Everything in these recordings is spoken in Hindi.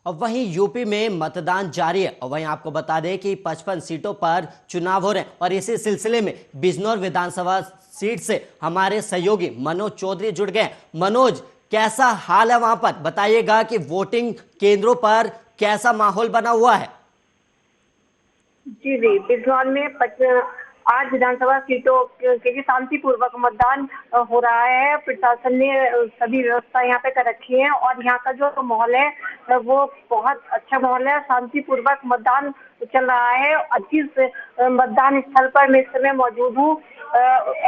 अब वहीं यूपी में मतदान जारी है और वहीं आपको बता दें कि 55 सीटों पर चुनाव हो रहे हैं और इसी सिलसिले में बिजनौर विधानसभा सीट से हमारे सहयोगी मनोज चौधरी जुड़ गए। मनोज, कैसा हाल है वहां पर? बताइएगा कि वोटिंग केंद्रों पर कैसा माहौल बना हुआ है। जी जी, बिजनौर में आज विधानसभा सीटों के लिए शांतिपूर्वक मतदान हो रहा है। प्रशासन ने सभी व्यवस्था यहाँ पे कर रखी है और यहाँ का जो माहौल है वो बहुत अच्छा माहौल है। शांतिपूर्वक मतदान चल रहा है। जिस मतदान स्थल पर मैं इस समय मौजूद हूँ,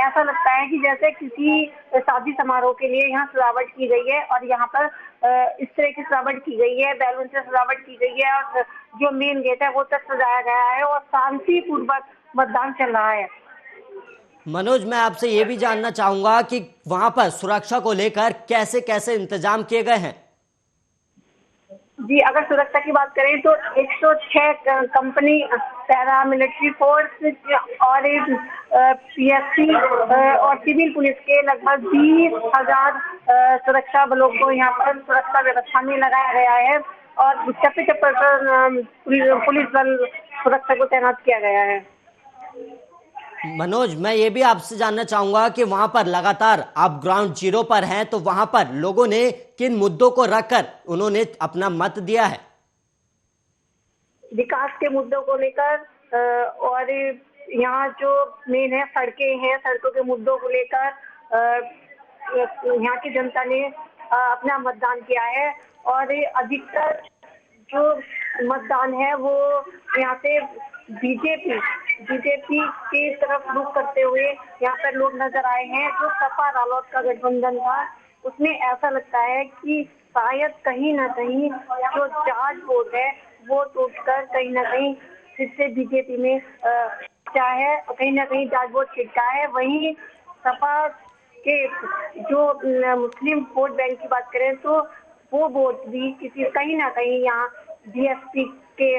ऐसा लगता है कि जैसे किसी शादी समारोह के लिए यहाँ सजावट की गई है और यहाँ पर इस तरह की सजावट की गई है, बैलून से सजावट की गई है और जो मेन गेट है वो तक सजाया गया है और शांतिपूर्वक मतदान चल रहा है। मनोज, मैं आपसे ये भी जानना चाहूंगा कि वहां पर सुरक्षा को लेकर कैसे कैसे इंतजाम किए गए हैं। जी, अगर सुरक्षा की बात करें तो 106 कंपनी पैरा मिलिट्री फोर्स और पीएससी और सिविल पुलिस के लगभग 20,000 सुरक्षा बलों को यहाँ पर सुरक्षा व्यवस्था में लगाया गया है और चप्पे चप्पे पर पुलिस बल सुरक्षा को तैनात किया गया है। मनोज, मैं ये भी आपसे जानना चाहूंगा कि वहां पर लगातार आप ग्राउंड जीरो पर हैं, तो वहां पर लोगों ने किन मुद्दों को रखकर उन्होंने अपना मत दिया है? विकास के मुद्दों को लेकर और यहाँ जो मेन है सड़कें हैं, सड़कों के मुद्दों को लेकर यहाँ की जनता ने अपना मतदान किया है और अधिकतर जो मतदान है वो यहाँ से बीजेपी की तरफ रुख करते हुए यहाँ पर लोग नजर आए हैं। जो सपा रालोद का गठबंधन था उसमें ऐसा लगता है कि शायद कहीं ना कहीं जो जाट वोट है वो टूटकर कहीं ना कहीं फिर से बीजेपी में चाहे कहीं ना कहीं जाट वोट छिटका है। वहीं सपा के जो मुस्लिम वोट बैंक की बात करें तो वो वोट भी किसी कहीं ना कहीं यहाँ बीएसपी के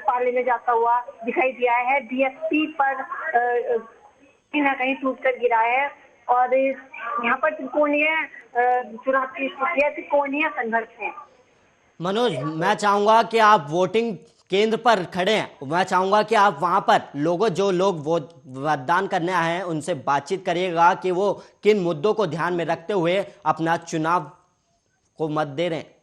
पाले में जाता हुआ दिखाई दिया है। बीएसपी पर कहीं ना कहीं टूट कर गिरा है और यहाँ पर त्रिकोणीय चुनाव की स्थिति है, त्रिकोणीय संघर्ष है। मनोज, मैं चाहूंगा कि आप वोटिंग केंद्र पर खड़े हैं, मैं चाहूंगा कि आप वहां पर जो लोग वोट मतदान करने आए हैं उनसे बातचीत करिएगा कि वो किन मुद्दों को ध्यान में रखते हुए अपना चुनाव को मत दे रहे हैं।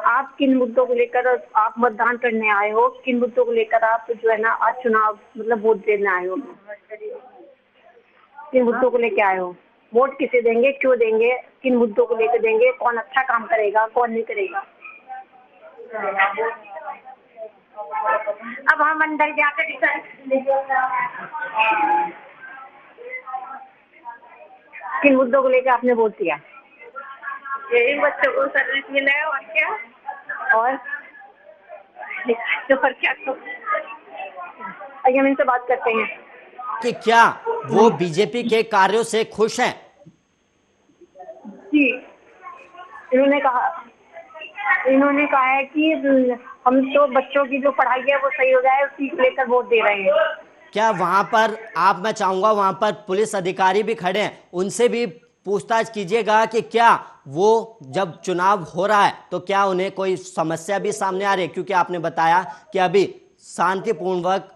आप किन मुद्दों को लेकर आप मतदान करने आए हो, किन मुद्दों को लेकर आप जो है ना आज चुनाव मतलब वोट देने आए हो, किन मुद्दों को लेकर आए हो, वोट किसे देंगे, क्यों देंगे, किन मुद्दों को लेकर देंगे, कौन अच्छा काम करेगा, कौन नहीं करेगा। अब हम अंदर जाकर किन मुद्दों को लेकर आपने वोट दिया? यही बच्चों को सर्विस मिला है और क्या, और क्या तो आइए हम इनसे बात करते हैं कि क्या वो बीजेपी के कार्यों से खुश हैं? जी, इन्होंने कहा है कि हम तो बच्चों की जो पढ़ाई है वो सही हो जाए उसी को लेकर वोट दे रहे हैं। क्या वहां पर मैं चाहूंगा वहां पर पुलिस अधिकारी भी खड़े हैं, उनसे भी पूछताछ कीजिएगा कि क्या वो जब चुनाव हो रहा है तो क्या उन्हें कोई समस्या भी सामने आ रही है, क्योंकि आपने बताया कि अभी शांतिपूर्वक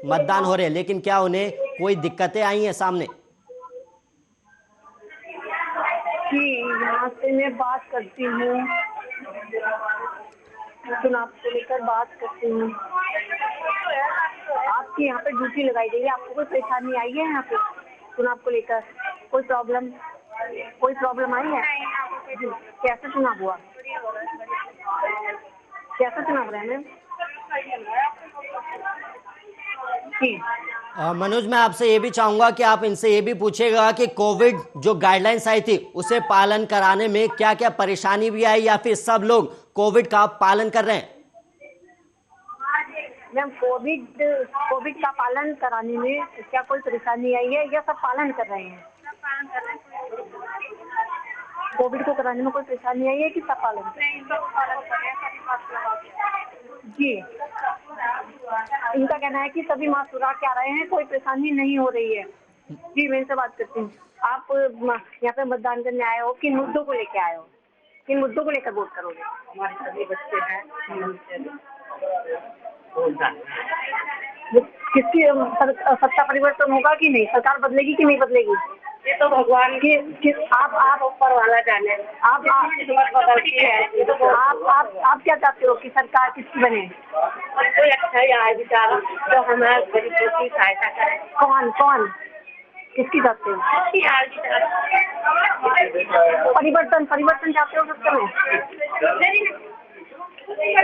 मतदान हो रहे हैं, लेकिन क्या उन्हें कोई दिक्कतें आई हैं सामने? जी, यहाँ से मैं बात करती हूँ, चुनाव को लेकर बात करती हूँ। आपकी यहाँ पे ड्यूटी लगाई गई है, आपको कोई परेशानी आई है यहाँ पे चुनाव को लेकर? कोई प्रॉब्लम आई है? कैसा चुनाव हुआ, कैसा चुनाव रहा है मैम? मनोज, मैं आपसे ये भी चाहूंगा कि आप इनसे ये भी पूछेगा कि कोविड जो गाइडलाइंस आई थी उसे पालन कराने में क्या क्या परेशानी भी आई या फिर सब लोग कोविड का पालन कर रहे हैं? मैम, कोविड का पालन कराने में क्या कोई परेशानी आई है या सब पालन कर रहे हैं? कोविड को कराने में कोई परेशानी आई है कि सब पालन कर रहे हैं? जी, इनका कहना है कि सभी मास्क लगा के आ रहे हैं, कोई परेशानी नहीं हो रही है। जी, मैं इनसे बात करती हूँ। आप यहाँ पे मतदान करने आए हो, किन मुद्दों को लेके आए हो? किन मुद्दों को लेकर वोट करोगे? हमारे सभी बच्चे हैं, किसकी सत्ता परिवर्तन होगा कि नहीं? सरकार बदलेगी कि नहीं बदलेगी? ये तो भगवान की आप ऊपर वाला जाने। आप बदलती है। आप क्या चाहते हो कि सरकार किसकी बने? कोई अच्छा ही आए बेचारा जो हमारे गरीबों की सहायता करे। कौन किसकी चाहते हो? परिवर्तन चाहते हो सत्ता में?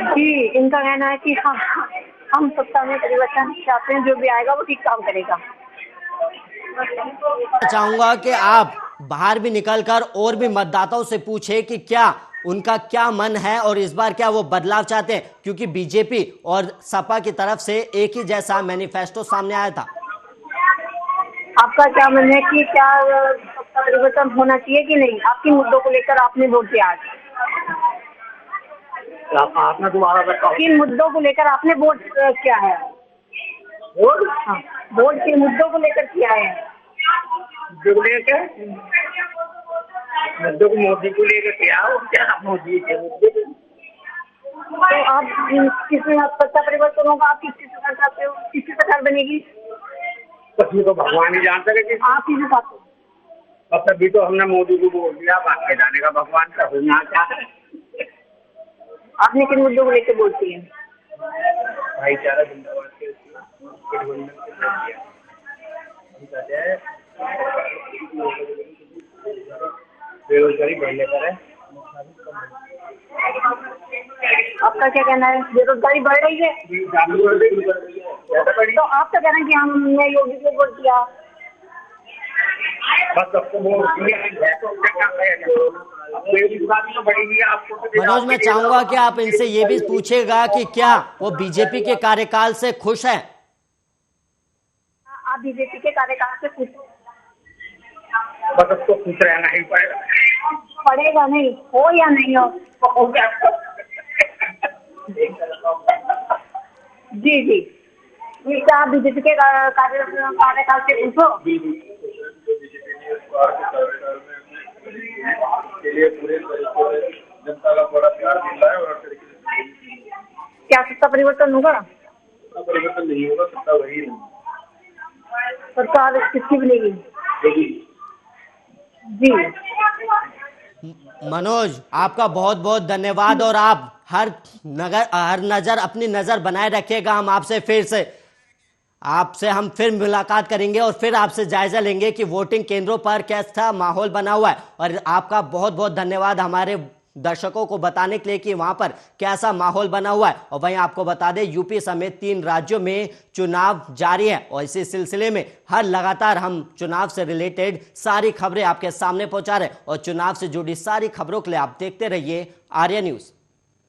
जी, इनका कहना है कि हाँ, हम सत्ता में परिवर्तन चाहते हैं, जो भी आएगा वो ठीक काम करेगा। चाहूंगा कि आप बाहर भी निकलकर और भी मतदाताओं से पूछे कि क्या उनका क्या मन है और इस बार क्या वो बदलाव चाहते हैं, क्योंकि बीजेपी और सपा की तरफ से एक ही जैसा मैनिफेस्टो सामने आया था। आपका क्या मन है कि क्या सत्ता परिवर्तन होना चाहिए कि नहीं? आपके मुद्दों को लेकर आपने वोट दिया आज। आपने दोबारा बताओ किन मुद्दों को लेकर आपने वोट किया है? वोट? हाँ, वोट किन मुद्दों को लेकर किया है? मुद्दों को मोदी को लेकर किया हो क्या? मोदी के मुद्दे। तो आप किसमें सत्ता परिवर्तन होगा? आप किसकी सरकार चाहते हो? किसकी सरकार बनेगी? उसमें तो भगवान ही जानते हैं कि आप किसे चाहते हो। अब तभी तो हमने मोदी को वोट दिया, बाकी जाने का भगवान का होना चाहता है। आपने किन मुद्दों को लेकर वोट दिए? भाईचारा जिंदाबाद के बेरोजगारी बढ़ने पर है। आपका क्या कहना है? बेरोजगारी बढ़ रही है? तो आप तो कह रहे हैं कि हमने योगी को वोट दिया। बस सबको वोट दिया है तो मनोज, मैं चाहूंगा कि आप इनसे ये भी पूछेगा कि क्या वो बीजेपी के कार्यकाल से खुश हैं? आप बीजेपी के कार्यकाल से खुश? बस अब तो खुश रहना ही पड़ेगा नहीं, हो या नहीं हो जी क्या आप बीजेपी के कार्यकाल से खुश हो? के लिए पूरे जनता का बड़ा प्यार मिल रहा है और क्या सत्ता परिवर्तन होगा? सत्ता परिवर्तन नहीं होगा, सत्ता वही है। सरकार किसकी बनेगी? जी मनोज, आपका बहुत बहुत धन्यवाद और आप हर नजर अपनी नजर बनाए रखिएगा। हम फिर मुलाकात करेंगे और फिर आपसे जायजा लेंगे कि वोटिंग केंद्रों पर कैसा माहौल बना हुआ है। और आपका बहुत बहुत धन्यवाद हमारे दर्शकों को बताने के लिए कि वहां पर कैसा माहौल बना हुआ है। और वहीं आपको बता दें, यूपी समेत 3 राज्यों में चुनाव जारी है और इसी सिलसिले में हर लगातार हम चुनाव से रिलेटेड सारी खबरें आपके सामने पहुंचा रहे हैं। और चुनाव से जुड़ी सारी खबरों के लिए आप देखते रहिए आर्या न्यूज।